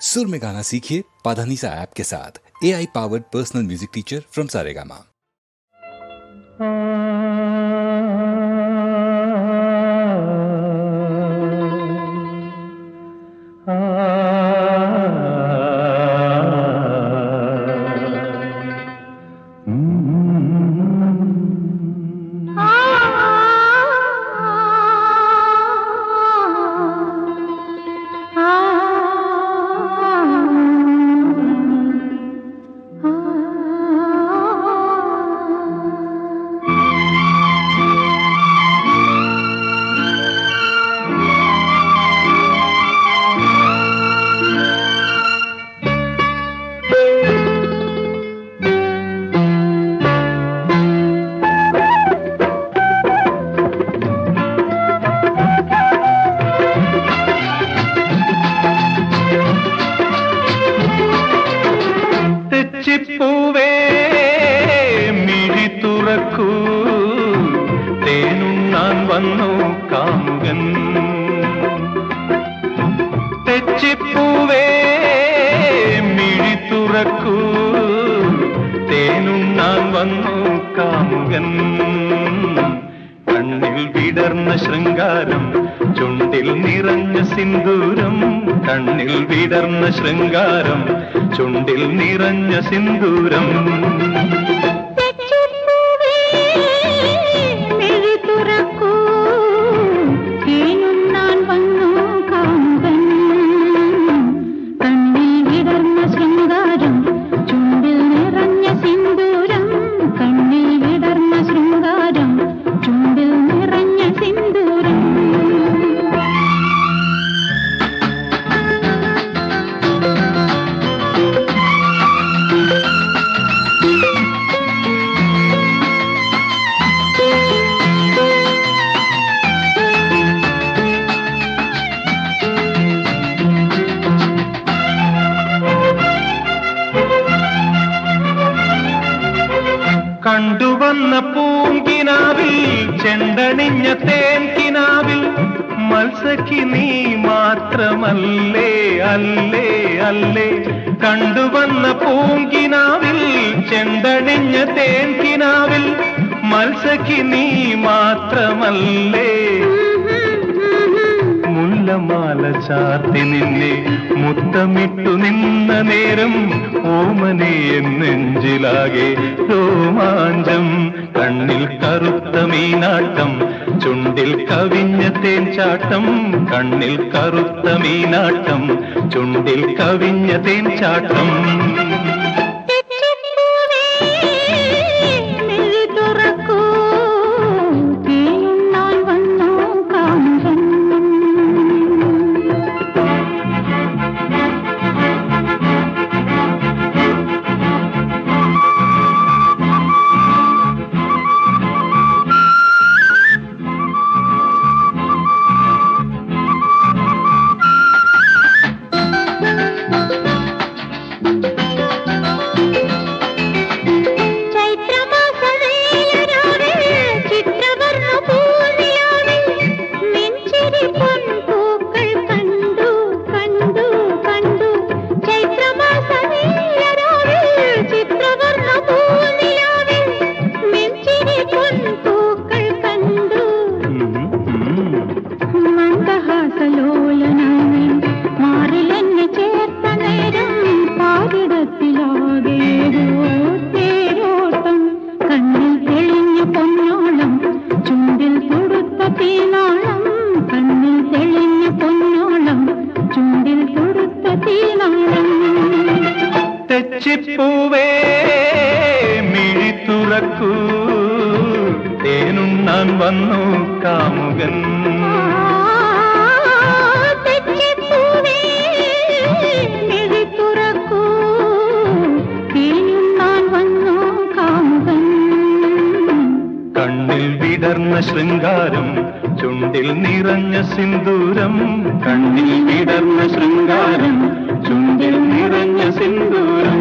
सुर में गाना सीखिए पाधानीसा ऐप के साथ। AI powered personal music teacher from Saregama. ചിപ്പൂവേ മിഴി തുറക്കൂ, തേനുണ്ണാൻ വന്നു കാമുകൻ. തെച്ചിപ്പൂവേ മിഴി തുറക്കൂ, തേനുണ്ണാൻ വന്നു കാമുകൻ. കണ്ണിൽ വിടർന്ന ശൃംഗാരം, ചുണ്ടിൽ നിറഞ്ഞ സിന്ദൂരം. കണ്ണിൽ വിടർന്ന ശൃംഗാരം, ചുണ്ടിൽ നിറഞ്ഞ സിന്ദൂരം. കണ്ടുവന്ന പൂങ്കിനാവിൽ, ചെണ്ടണിഞ്ഞ തേൻകിനാവിൽ, മത്സഖി നീ മാത്രമല്ലേ അല്ലേ അല്ലേ. കണ്ടുവന്ന പൂങ്കിനാവിൽ, ചെണ്ടണിഞ്ഞ തേൻകിനാവിൽ, മത്സഖി നീ മാത്രമല്ലേ. മുല്ലമാല ചാർത്തി നിന്നെ മുത്തമിട്ടു നിന്ന നേരം, ഓമനെ നെഞ്ചിലാകെ രോമാഞ്ചം. കണ്ണിൽ കറുത്ത മീനാട്ടം, ചുണ്ടിൽ കവിഞ്ഞ തേൻചാട്ടം. കണ്ണിൽ കറുത്ത മീനാട്ടം, ചുണ്ടിൽ കവിഞ്ഞ തേൻചാട്ടം. തെച്ചിപ്പൂവേ മിഴി തുറക്കൂ, തേനുണ്ണാൻ വന്നു കാമുകൻ. തെച്ചിപ്പൂവേ മിഴി തുറക്കൂ, തേനുണ്ണാൻ വന്നു കാമുകൻ. കണ്ണിൽ വിടർന്ന ശൃംഗാരം, ചുണ്ടിൽ നിറഞ്ഞ സിന്ദൂരം. കണ്ണിൽ വിടർന്ന ശൃംഗാരം, ചുണ്ടിൽ നിറഞ്ഞ സിന്ദൂരം.